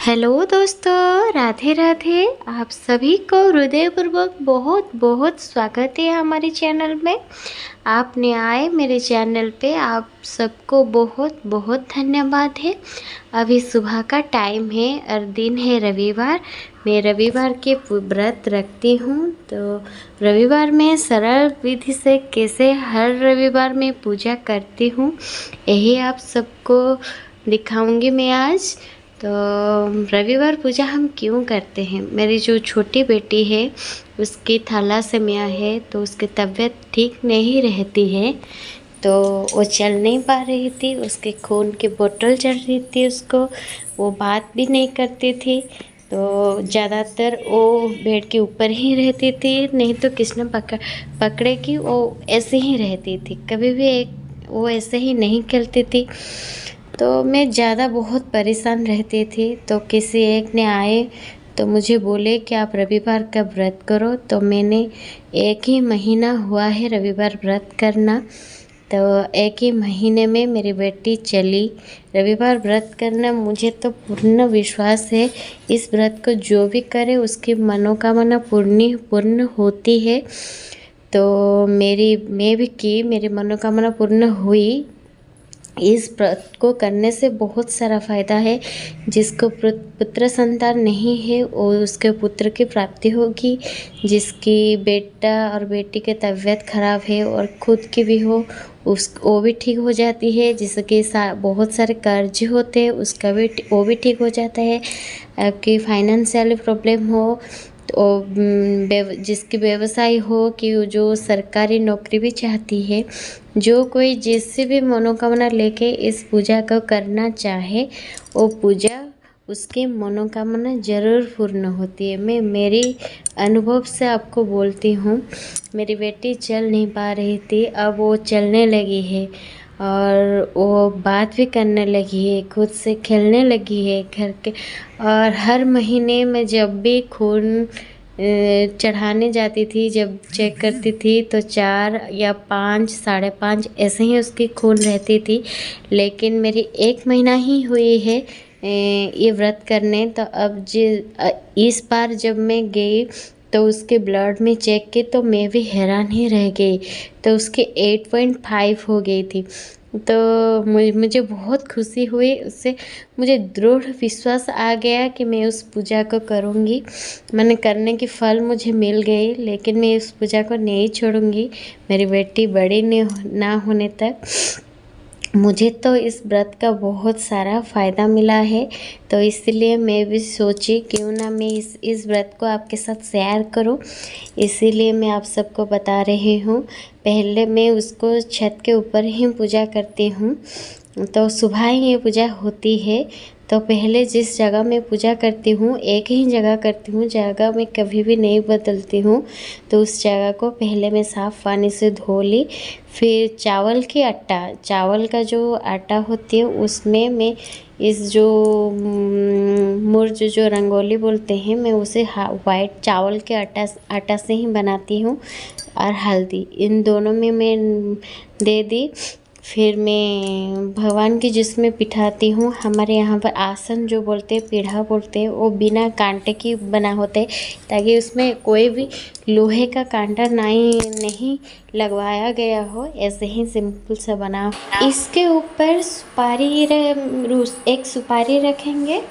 Hello दोस्तों, राधे राधे। आप सभी को हृदयपूर्वक बहुत बहुत स्वागत है हमारे चैनल में। आपने आए मेरे चैनल पे, आप सबको बहुत बहुत धन्यवाद है। अभी सुबह का टाइम है और दिन है रविवार। मैं रविवार के व्रत रखती हूँ, तो रविवार में सरल विधि से कैसे हर रविवार में पूजा करती हूँ, यही आप सबको दिखाऊंगी मैं आज। तो रविवार पूजा हम क्यों करते हैं? मेरी जो छोटी बेटी है उसकी थैलासेमिया है, तो उसकी तबीयत ठीक नहीं रहती है, तो वो चल नहीं पा रही थी। उसके खून की बोतल चढ़ रही थी उसको, वो बात भी नहीं करती थी। तो ज़्यादातर वो बेड के ऊपर ही रहती थी, नहीं तो किसने पकड़े कि वो ऐसे ही रहती थी। कभी भी वो ऐसे ही नहीं खेलती थी। तो मैं ज़्यादा बहुत परेशान रहती थी। तो किसी एक ने आए तो मुझे बोले कि आप रविवार का व्रत करो। तो मैंने एक ही महीना हुआ है रविवार व्रत करना, तो एक ही महीने में मेरी बेटी चली रविवार व्रत करना। मुझे तो पूर्ण विश्वास है इस व्रत को जो भी करे उसकी मनोकामना पूर्ण होती है। तो मैं भी की, मेरी मनोकामना पूर्ण हुई। इस व्रत को करने से बहुत सारा फ़ायदा है। जिसको पुत्र संतान नहीं है वो उसके पुत्र की प्राप्ति होगी। जिसकी बेटा और बेटी की तबीयत खराब है और खुद की भी हो, वो भी ठीक हो जाती है। जिसके बहुत सारे कर्ज होते हैं उसका भी वो भी ठीक हो जाता है। आपकी फाइनेंशियल प्रॉब्लम हो तो जिसकी व्यवसाय हो, कि जो सरकारी नौकरी भी चाहती है, जो कोई जिससे भी मनोकामना लेके इस पूजा को करना चाहे, वो पूजा उसकी मनोकामना ज़रूर पूर्ण होती है। मैं मेरी अनुभव से आपको बोलती हूँ। मेरी बेटी चल नहीं पा रही थी, अब वो चलने लगी है और वो बात भी करने लगी है, खुद से खेलने लगी है घर के। और हर महीने में जब भी खून चढ़ाने जाती थी, जब चेक करती थी, तो 4 या 5, 5.5 ऐसे ही उसकी खून रहती थी। लेकिन मेरी 1 महीना ही हुई है ये व्रत करने। तो अब इस बार जब मैं गई तो उसके ब्लड में चेक की तो मैं भी हैरान ही रह गई। तो उसकी 8.5 हो गई थी। तो मुझे बहुत खुशी हुई उससे। मुझे दृढ़ विश्वास आ गया कि मैं उस पूजा को करूँगी। मैंने करने की फल मुझे मिल गई, लेकिन मैं उस पूजा को नहीं छोड़ूंगी मेरी बेटी बड़ी ना होने तक। मुझे तो इस व्रत का बहुत सारा फ़ायदा मिला है, तो इसलिए मैं भी सोची क्यों ना मैं इस व्रत को आपके साथ शेयर करूं। इसीलिए मैं आप सबको बता रही हूं। पहले मैं उसको छत के ऊपर ही पूजा करती हूं, तो सुबह ही ये पूजा होती है। तो पहले जिस जगह में पूजा करती हूँ एक ही जगह करती हूँ, जगह मैं कभी भी नहीं बदलती हूँ। तो उस जगह को पहले मैं साफ़ पानी से धो ली। फिर चावल का जो आटा होती है उसमें मैं इस जो मुर्ज जो रंगोली बोलते हैं, मैं उसे वाइट चावल के आटा से ही बनाती हूँ। और हल्दी इन दोनों में मैं दे दी। फिर मैं भगवान की जिसमें बिठाती हूँ। हमारे यहाँ पर आसन जो बोलते हैं, पीढ़ा बोलते हैं, वो बिना कांटे की बना होता है, ताकि उसमें कोई भी लोहे का कांटा नहीं लगवाया गया हो, ऐसे ही सिंपल सा बना। इसके ऊपर एक सुपारी रखेंगे।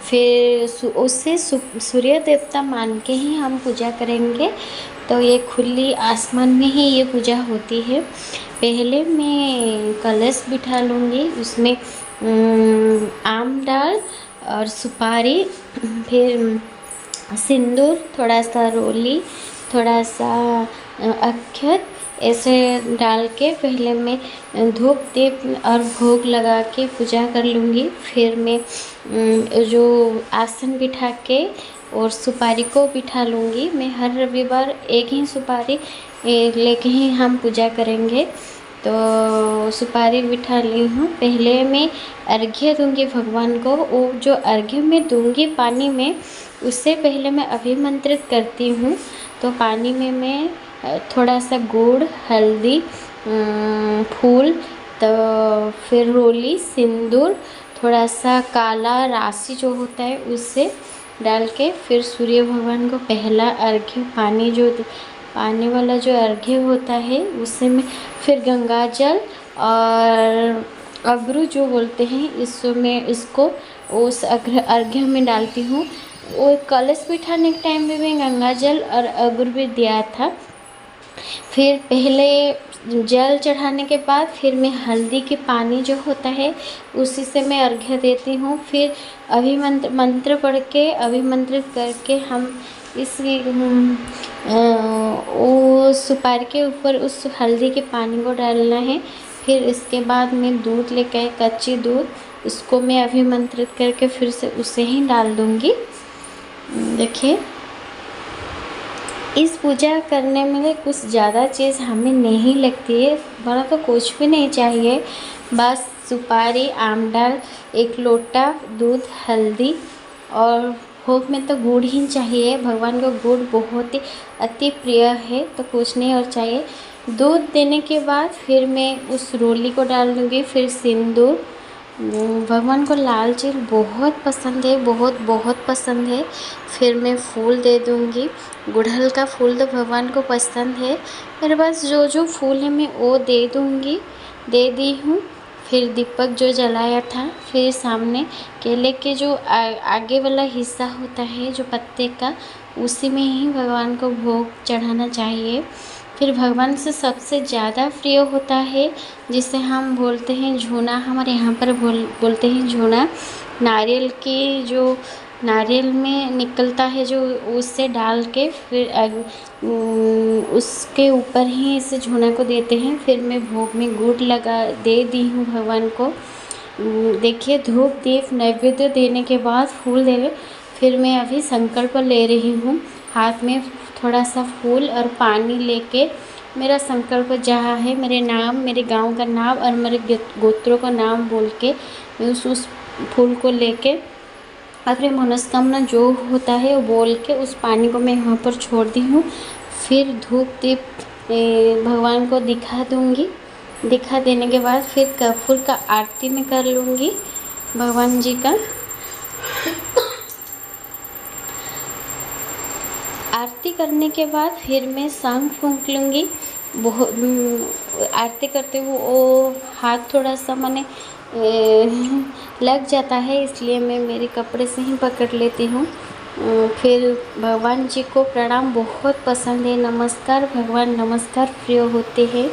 फिर उससे सूर्य देवता मान के ही हम पूजा करेंगे। तो ये खुली आसमान में ही ये पूजा होती है। पहले मैं कलश बिठा लूँगी, उसमें आम डाल और सुपारी, फिर सिंदूर, थोड़ा सा रोली, थोड़ा सा अक्षत, ऐसे डाल के पहले मैं धूप दीप और भोग लगा के पूजा कर लूँगी। फिर मैं जो आसन बिठा के और सुपारी को बिठा लूँगी। मैं हर रविवार एक ही सुपारी लेके ही हम पूजा करेंगे। तो सुपारी बिठा ली हूँ। पहले मैं अर्घ्य दूँगी भगवान को। वो जो अर्घ्य में दूँगी पानी में, उससे पहले मैं अभिमंत्रित करती हूँ। तो पानी में मैं थोड़ा सा गुड़, हल्दी, फूल, तो फिर रोली, सिंदूर, थोड़ा सा काला राशि जो होता है उससे डाल के फिर सूर्य भगवान को पहला अर्घ्य पानी वाला जो अर्घ्य होता है उससे में फिर गंगा जल और अगरू जो बोलते हैं इसमें इसको उस अर्घ्य में डालती हूँ। वो कलश बिठाने के टाइम में भी गंगा जल और अगरू भी दिया था। फिर पहले जल चढ़ाने के बाद फिर मैं हल्दी के पानी जो होता है उसी से मैं अर्घ्य देती हूँ। फिर मंत्र पढ़ के अभिमंत्रित करके हम इस वो सुपारी के ऊपर उस हल्दी के पानी को डालना है। फिर इसके बाद मैं दूध लेकर कच्ची दूध उसको मैं अभिमंत्रित करके फिर से उसे ही डाल दूँगी। देखिए, इस पूजा करने में कुछ ज़्यादा चीज़ हमें नहीं लगती है, बड़ा तो कुछ भी नहीं चाहिए। बस सुपारी, आमडाल, एक लोटा दूध, हल्दी और भोग में तो गुड़ ही चाहिए। भगवान को गुड़ बहुत ही अति प्रिय है, तो कुछ नहीं और चाहिए। दूध देने के बाद फिर मैं उस रोली को डाल दूँगी। फिर सिंदूर, भगवान को लाल तिल बहुत पसंद है, बहुत बहुत पसंद है। फिर मैं फूल दे दूँगी। गुड़हल का फूल तो भगवान को पसंद है। मेरे पास जो जो फूल है मैं वो दे दूँगी, दे दी हूँ। फिर दीपक जो जलाया था, फिर सामने केले के जो आगे वाला हिस्सा होता है जो पत्ते का, उसी में ही भगवान को भोग चढ़ाना चाहिए। फिर भगवान से सबसे ज़्यादा प्रिय होता है जिसे हम बोलते हैं झूना, हमारे यहाँ पर बोलते हैं झूना। नारियल में निकलता है जो, उससे डाल के फिर उसके ऊपर ही इस झूना को देते हैं। फिर मैं भोग में गुड़ दे दी हूँ भगवान को। देखिए, धूप दीप नैवेद्य देने के बाद फूल देवे। फिर मैं अभी संकल्प ले रही हूँ, हाथ में थोड़ा सा फूल और पानी लेके मेरा संकल्प जहाँ है, मेरे नाम, मेरे गांव का नाम और मेरे गोत्रों का नाम बोल के मैं उस फूल को लेके अपनी मनोकामना जो होता है वो बोल के उस पानी को मैं यहाँ पर छोड़ दी हूँ। फिर धूप दीप भगवान को दिखा दूँगी। दिखा देने के बाद फिर कपूर का आरती में कर लूँगी भगवान जी का। आरती करने के बाद फिर मैं शंख फूंक लूँगी। बहुत आरती करते हुए वो हाथ थोड़ा सा मैंने लग जाता है, इसलिए मैं मेरे कपड़े से ही पकड़ लेती हूँ। फिर भगवान जी को प्रणाम बहुत पसंद है। नमस्कार भगवान, नमस्कार प्रिय होते हैं।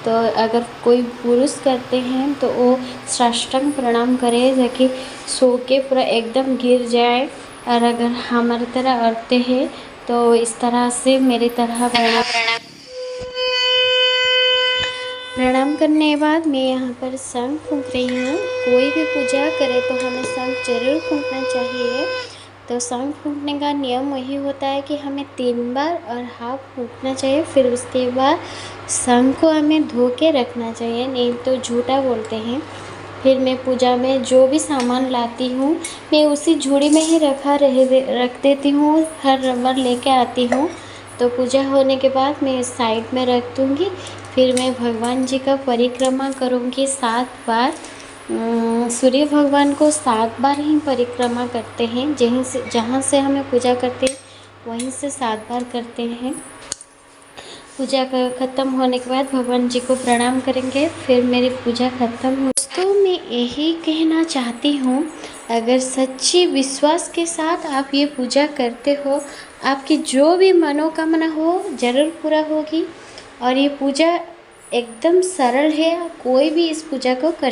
तो अगर कोई पुरुष करते हैं तो वो साष्टांग प्रणाम करे, ताकि सो के पूरा एकदम गिर जाए। और अगर हमारी तरह औरतें हैं तो इस तरह से मेरी तरह प्रणाम करने के बाद मैं यहाँ पर शंख फूंक रही हूँ। कोई भी पूजा करे तो हमें शंख जरूर फूंकना चाहिए। तो शंख फूंकने का नियम वही होता है कि हमें 3 बार और हाफ फूंकना चाहिए। फिर उसके बाद शंख को हमें धो के रखना चाहिए, नहीं तो झूठा बोलते हैं। फिर मैं पूजा में जो भी सामान लाती हूँ मैं उसी झूड़ी में ही रख देती हूँ, हर बार लेके आती हूँ। तो पूजा होने के बाद मैं साइड में रख दूँगी। फिर मैं भगवान जी का परिक्रमा करूँगी 7 बार। सूर्य भगवान को 7 बार ही परिक्रमा करते हैं, जहाँ से हमें पूजा करते हैं वहीं से 7 बार करते हैं। पूजा का ख़त्म होने के बाद भगवान जी को प्रणाम करेंगे, फिर मेरी पूजा ख़त्म हो। तो मैं यही कहना चाहती हूँ, अगर सच्ची विश्वास के साथ आप ये पूजा करते हो, आपकी जो भी मनोकामना हो ज़रूर पूरा होगी। और ये पूजा एकदम सरल है, कोई भी इस पूजा को कर